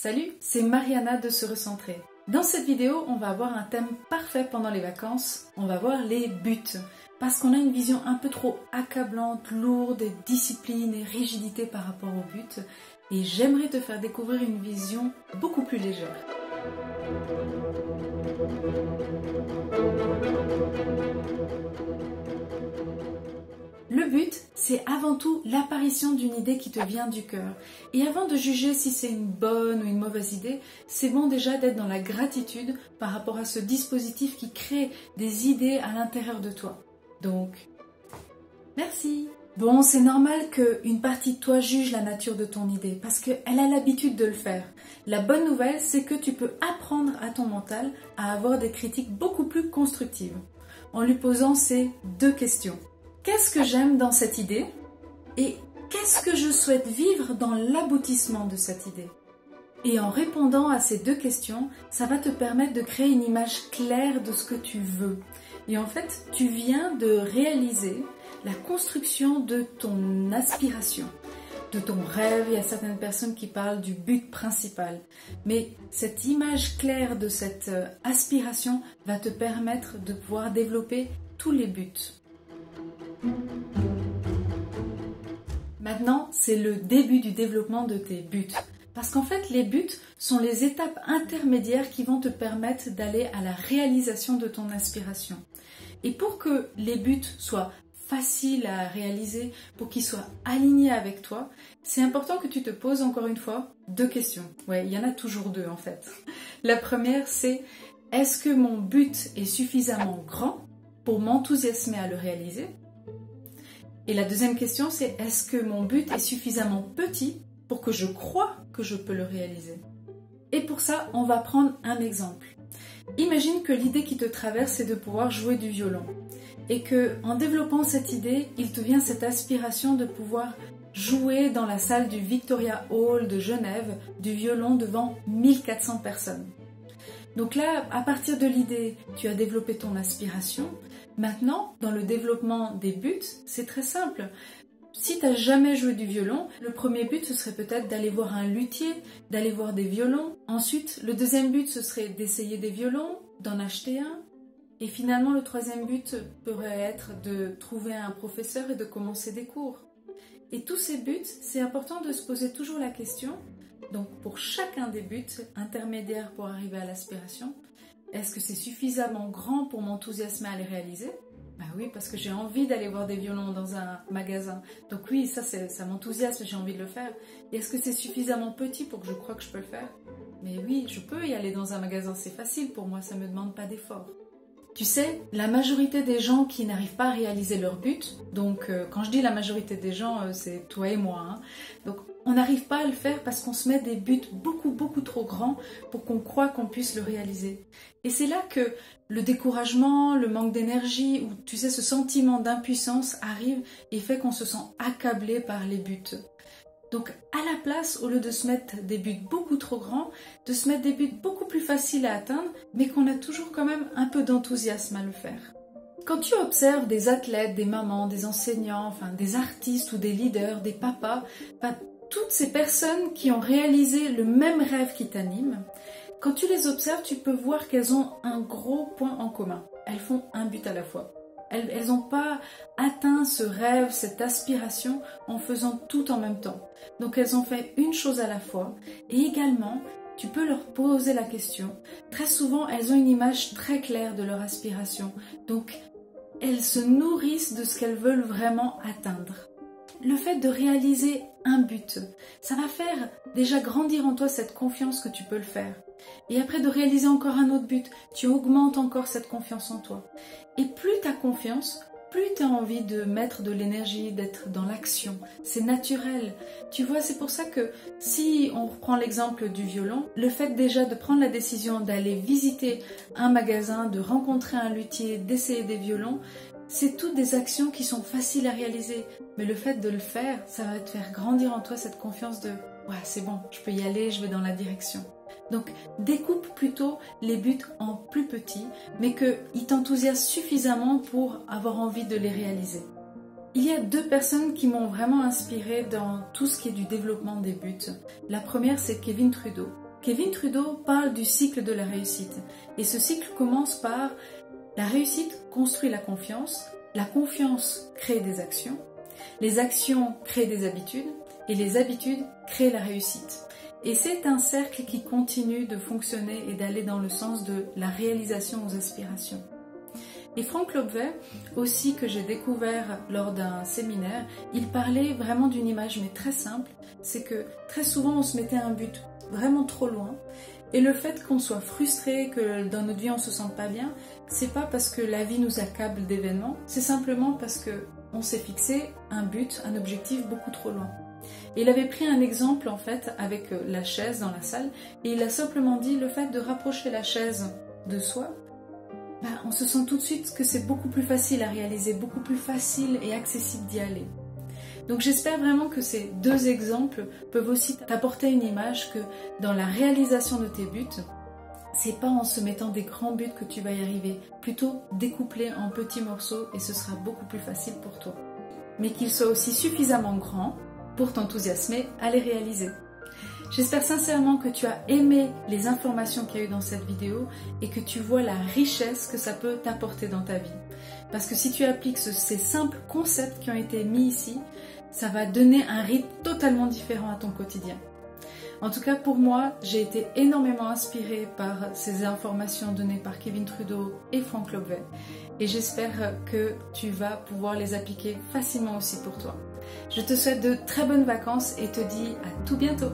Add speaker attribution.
Speaker 1: Salut, c'est Mariana de Se Recentrer. Dans cette vidéo, on va avoir un thème parfait pendant les vacances. On va voir les buts. Parce qu'on a une vision un peu trop accablante, lourde, discipline et rigidité par rapport aux buts. Et j'aimerais te faire découvrir une vision beaucoup plus légère. Le but, c'est avant tout l'apparition d'une idée qui te vient du cœur. Et avant de juger si c'est une bonne ou une mauvaise idée, c'est bon déjà d'être dans la gratitude par rapport à ce dispositif qui crée des idées à l'intérieur de toi. Donc, merci. Bon, c'est normal qu'une partie de toi juge la nature de ton idée parce qu'elle a l'habitude de le faire. La bonne nouvelle, c'est que tu peux apprendre à ton mental à avoir des critiques beaucoup plus constructives en lui posant ces deux questions. Qu'est-ce que j'aime dans cette idée et qu'est-ce que je souhaite vivre dans l'aboutissement de cette idée? Et en répondant à ces deux questions, ça va te permettre de créer une image claire de ce que tu veux. Et en fait, tu viens de réaliser la construction de ton aspiration, de ton rêve. Il y a certaines personnes qui parlent du but principal. Mais cette image claire de cette aspiration va te permettre de pouvoir développer tous les buts. Maintenant, c'est le début du développement de tes buts. Parce qu'en fait, les buts sont les étapes intermédiaires qui vont te permettre d'aller à la réalisation de ton aspiration. Et pour que les buts soient faciles à réaliser, pour qu'ils soient alignés avec toi, c'est important que tu te poses encore une fois deux questions. Ouais, il y en a toujours deux en fait. La première, c'est est-ce que mon but est suffisamment grand pour m'enthousiasmer à le réaliser? Et la deuxième question, c'est est-ce que mon but est suffisamment petit pour que je croie que je peux le réaliser? Et pour ça, on va prendre un exemple. Imagine que l'idée qui te traverse, c'est de pouvoir jouer du violon. Et que, en développant cette idée, il te vient cette aspiration de pouvoir jouer dans la salle du Victoria Hall de Genève du violon devant 1400 personnes. Donc là, à partir de l'idée, tu as développé ton aspiration. Maintenant, dans le développement des buts, c'est très simple. Si tu n'as jamais joué du violon, le premier but, ce serait peut-être d'aller voir un luthier, d'aller voir des violons. Ensuite, le deuxième but, ce serait d'essayer des violons, d'en acheter un. Et finalement, le troisième but pourrait être de trouver un professeur et de commencer des cours. Et tous ces buts, c'est important de se poser toujours la question. Donc, pour chacun des buts intermédiaires pour arriver à l'aspiration, est-ce que c'est suffisamment grand pour m'enthousiasmer à les réaliser? Bah oui, parce que j'ai envie d'aller voir des violons dans un magasin. Donc oui, ça m'enthousiasme, j'ai envie de le faire. Et est-ce que c'est suffisamment petit pour que je croie que je peux le faire? Mais oui, je peux y aller dans un magasin, c'est facile pour moi, ça ne me demande pas d'effort. Tu sais, la majorité des gens qui n'arrivent pas à réaliser leur but, donc quand je dis la majorité des gens, c'est toi et moi, hein, donc on n'arrive pas à le faire parce qu'on se met des buts beaucoup trop grands pour qu'on croie qu'on puisse le réaliser. Et c'est là que le découragement, le manque d'énergie, ou tu sais, ce sentiment d'impuissance arrive et fait qu'on se sent accablé par les buts. Donc à la place, au lieu de se mettre des buts beaucoup trop grands, de se mettre des buts beaucoup plus faciles à atteindre, mais qu'on a toujours quand même un peu d'enthousiasme à le faire. Quand tu observes des athlètes, des mamans, des enseignants, enfin des artistes ou des leaders, des papas, toutes ces personnes qui ont réalisé le même rêve qui t'anime, quand tu les observes, tu peux voir qu'elles ont un gros point en commun. Elles font un but à la fois. Elles n'ont pas atteint ce rêve, cette aspiration en faisant tout en même temps. Donc elles ont fait une chose à la fois. Et également, tu peux leur poser la question. Très souvent, elles ont une image très claire de leur aspiration. Donc elles se nourrissent de ce qu'elles veulent vraiment atteindre. Le fait de réaliser un but, ça va faire déjà grandir en toi cette confiance que tu peux le faire. Et après de réaliser encore un autre but, tu augmentes encore cette confiance en toi. Et plus tu as confiance, plus tu as envie de mettre de l'énergie, d'être dans l'action. C'est naturel. Tu vois, c'est pour ça que si on reprend l'exemple du violon, le fait déjà de prendre la décision d'aller visiter un magasin, de rencontrer un luthier, d'essayer des violons, c'est toutes des actions qui sont faciles à réaliser. Mais le fait de le faire, ça va te faire grandir en toi cette confiance de « ouais, c'est bon, je peux y aller, je vais dans la direction ». Donc découpe plutôt les buts en plus petits, mais qu'ils t'enthousiasment suffisamment pour avoir envie de les réaliser. Il y a deux personnes qui m'ont vraiment inspirée dans tout ce qui est du développement des buts. La première, c'est Kevin Trudeau. Kevin Trudeau parle du cycle de la réussite. Et ce cycle commence par la réussite construit la confiance crée des actions, les actions créent des habitudes et les habitudes créent la réussite. Et c'est un cercle qui continue de fonctionner et d'aller dans le sens de la réalisation aux aspirations. Et Frank Lobvet, aussi que j'ai découvert lors d'un séminaire, il parlait vraiment d'une image mais très simple, c'est que très souvent on se mettait un but vraiment trop loin et le fait qu'on soit frustré, que dans notre vie on se sente pas bien, c'est pas parce que la vie nous accable d'événements, c'est simplement parce que on s'est fixé un but, un objectif beaucoup trop loin. Et il avait pris un exemple en fait avec la chaise dans la salle et il a simplement dit le fait de rapprocher la chaise de soi, on se sent tout de suite que c'est beaucoup plus facile à réaliser, beaucoup plus facile et accessible d'y aller. Donc j'espère vraiment que ces deux exemples peuvent aussi t'apporter une image que dans la réalisation de tes buts, c'est pas en se mettant des grands buts que tu vas y arriver, plutôt découpler en petits morceaux et ce sera beaucoup plus facile pour toi. Mais qu'ils soient aussi suffisamment grands pour t'enthousiasmer à les réaliser. J'espère sincèrement que tu as aimé les informations qu'il y a eu dans cette vidéo et que tu vois la richesse que ça peut t'apporter dans ta vie. Parce que si tu appliques ces simples concepts qui ont été mis ici, ça va donner un rythme totalement différent à ton quotidien. En tout cas, pour moi, j'ai été énormément inspirée par ces informations données par Kevin Trudeau et Frank Lobvet. Et j'espère que tu vas pouvoir les appliquer facilement aussi pour toi. Je te souhaite de très bonnes vacances et te dis à tout bientôt.